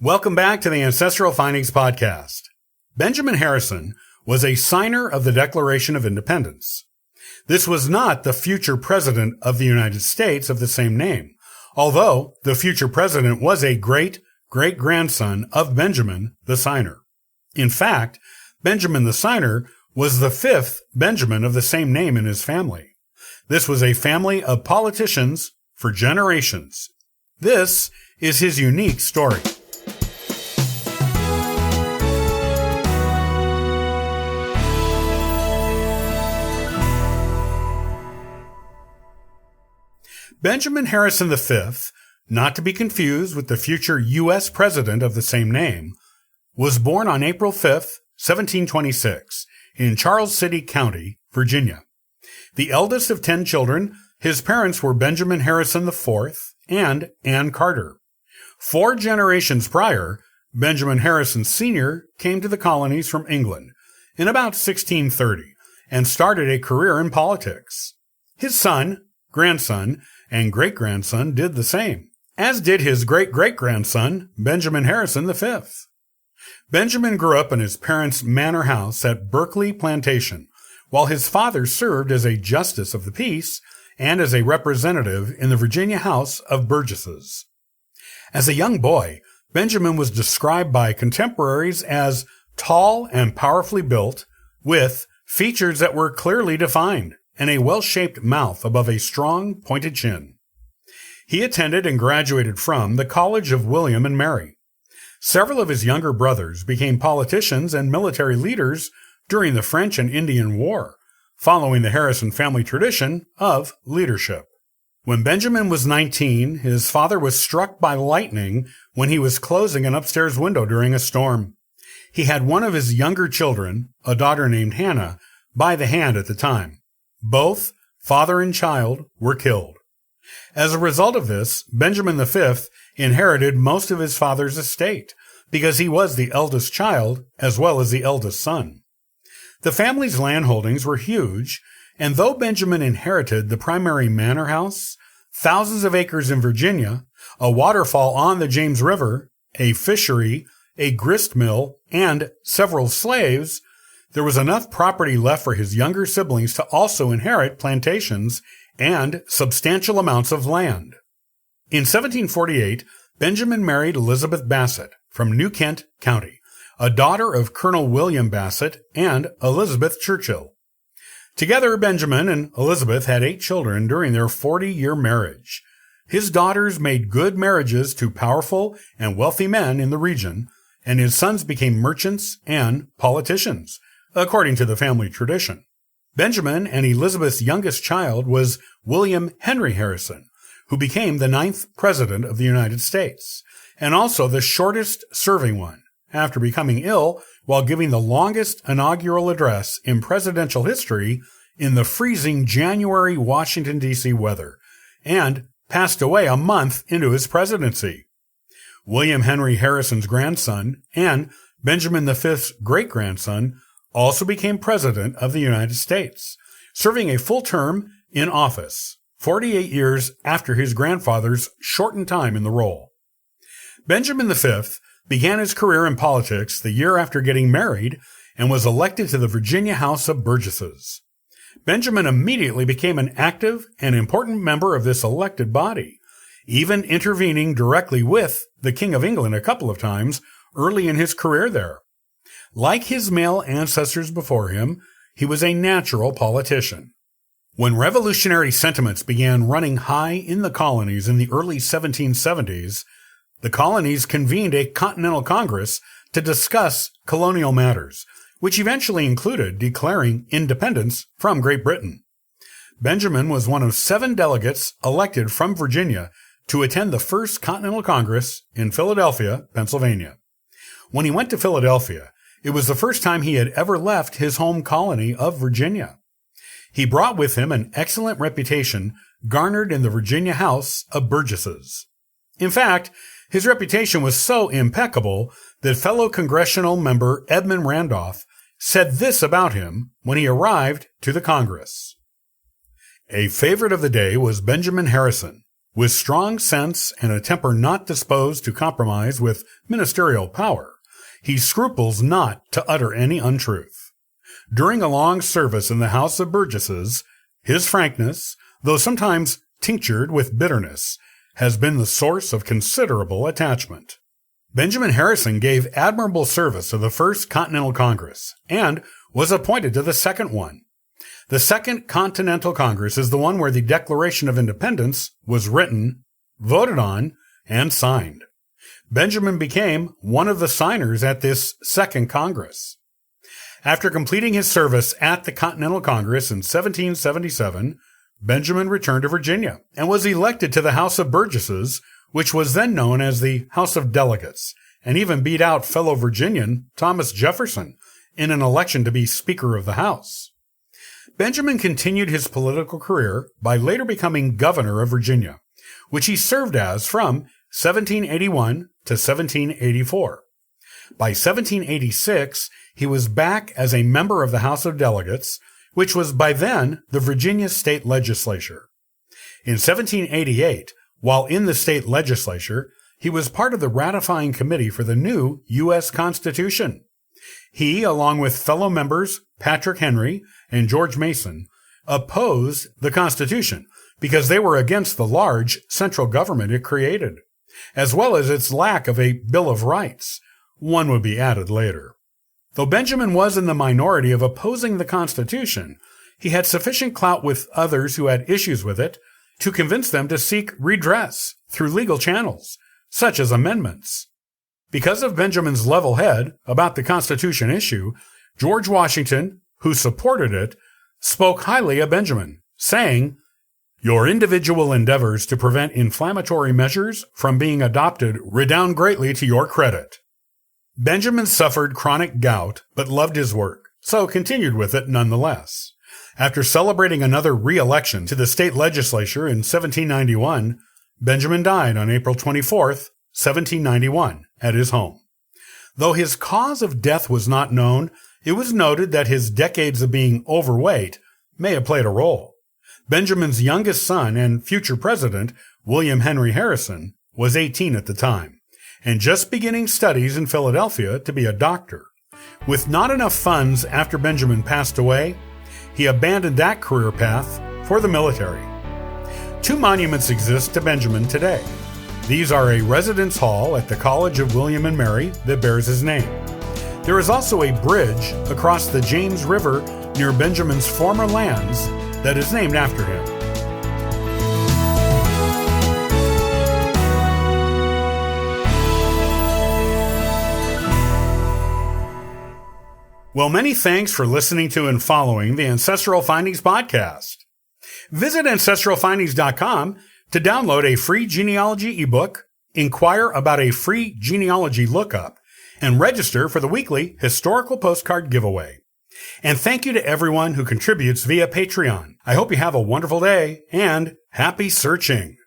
Welcome back to the Ancestral Findings Podcast. Benjamin Harrison was a signer of the Declaration of Independence. This was not the future president of the United States of the same name, although the future president was a great-great-grandson of Benjamin the Signer. In fact, Benjamin the Signer was the fifth Benjamin of the same name in his family. This was a family of politicians for generations. This is his unique story. Benjamin Harrison V, not to be confused with the future U.S. president of the same name, was born on April 5, 1726, in Charles City County, Virginia. The eldest of 10 children, his parents were Benjamin Harrison IV and Ann Carter. 4 generations prior, Benjamin Harrison Sr. came to the colonies from England in about 1630 and started a career in politics. His son, grandson, and great-grandson did the same, as did his great-great-grandson, Benjamin Harrison V. Benjamin grew up in his parents' manor house at Berkeley Plantation, while his father served as a justice of the peace and as a representative in the Virginia House of Burgesses. As a young boy, Benjamin was described by contemporaries as tall and powerfully built, with features that were clearly defined, and a well-shaped mouth above a strong, pointed chin. He attended and graduated from the College of William and Mary. Several of his younger brothers became politicians and military leaders during the French and Indian War, following the Harrison family tradition of leadership. When Benjamin was 19, his father was struck by lightning when he was closing an upstairs window during a storm. He had one of his younger children, a daughter named Hannah, by the hand at the time. Both, father and child, were killed. As a result of this, Benjamin V inherited most of his father's estate, because he was the eldest child as well as the eldest son. The family's landholdings were huge, and though Benjamin inherited the primary manor house, thousands of acres in Virginia, a waterfall on the James River, a fishery, a grist mill, and several slaves, there was enough property left for his younger siblings to also inherit plantations and substantial amounts of land. In 1748, Benjamin married Elizabeth Bassett from New Kent County, a daughter of Colonel William Bassett and Elizabeth Churchill. Together, Benjamin and Elizabeth had 8 children during their 40-year marriage. His daughters made good marriages to powerful and wealthy men in the region, and his sons became merchants and politicians, according to the family tradition. Benjamin and Elizabeth's youngest child was William Henry Harrison, who became the 9th President of the United States, and also the shortest-serving one, after becoming ill while giving the longest inaugural address in presidential history in the freezing January Washington, D.C. weather, and passed away a month into his presidency. William Henry Harrison's grandson and Benjamin V's great-grandson also became President of the United States, serving a full term in office, 48 years after his grandfather's shortened time in the role. Benjamin V began his career in politics the year after getting married and was elected to the Virginia House of Burgesses. Benjamin immediately became an active and important member of this elected body, even intervening directly with the King of England a couple of times early in his career there. Like his male ancestors before him, he was a natural politician. When revolutionary sentiments began running high in the colonies in the early 1770s, the colonies convened a Continental Congress to discuss colonial matters, which eventually included declaring independence from Great Britain. Benjamin was one of 7 delegates elected from Virginia to attend the First Continental Congress in Philadelphia, Pennsylvania. When he went to Philadelphia, it was the first time he had ever left his home colony of Virginia. He brought with him an excellent reputation garnered in the Virginia House of Burgesses. In fact, his reputation was so impeccable that fellow congressional member Edmund Randolph said this about him when he arrived to the Congress. A favorite of the day was Benjamin Harrison, with strong sense and a temper not disposed to compromise with ministerial power, he scruples not to utter any untruth. During a long service in the House of Burgesses, his frankness, though sometimes tinctured with bitterness, has been the source of considerable attachment. Benjamin Harrison gave admirable service to the First Continental Congress and was appointed to the second one. The Second Continental Congress is the one where the Declaration of Independence was written, voted on, and signed. Benjamin became one of the signers at this Second Congress. After completing his service at the Continental Congress in 1777, Benjamin returned to Virginia and was elected to the House of Burgesses, which was then known as the House of Delegates, and even beat out fellow Virginian Thomas Jefferson in an election to be Speaker of the House. Benjamin continued his political career by later becoming governor of Virginia, which he served as from 1781 to 1784. By 1786, he was back as a member of the House of Delegates, which was by then the Virginia State Legislature. In 1788, while in the state legislature, he was part of the ratifying committee for the new U.S. Constitution. He, along with fellow members Patrick Henry and George Mason, opposed the Constitution because they were against the large central government it created, as well as its lack of a Bill of Rights. One would be added later. Though Benjamin was in the minority of opposing the Constitution, he had sufficient clout with others who had issues with it to convince them to seek redress through legal channels, such as amendments. Because of Benjamin's level head about the Constitution issue, George Washington, who supported it, spoke highly of Benjamin, saying, "Your individual endeavors to prevent inflammatory measures from being adopted redound greatly to your credit." Benjamin suffered chronic gout, but loved his work, so continued with it nonetheless. After celebrating another re-election to the state legislature in 1791, Benjamin died on April 24, 1791, at his home. Though his cause of death was not known, it was noted that his decades of being overweight may have played a role. Benjamin's youngest son and future president, William Henry Harrison, was 18 at the time, and just beginning studies in Philadelphia to be a doctor. With not enough funds after Benjamin passed away, he abandoned that career path for the military. 2 monuments exist to Benjamin today. These are a residence hall at the College of William and Mary that bears his name. There is also a bridge across the James River near Benjamin's former lands that is named after him. Well, many thanks for listening to and following the Ancestral Findings podcast. Visit ancestralfindings.com to download a free genealogy ebook, inquire about a free genealogy lookup, and register for the weekly historical postcard giveaway. And thank you to everyone who contributes via Patreon. I hope you have a wonderful day and happy searching.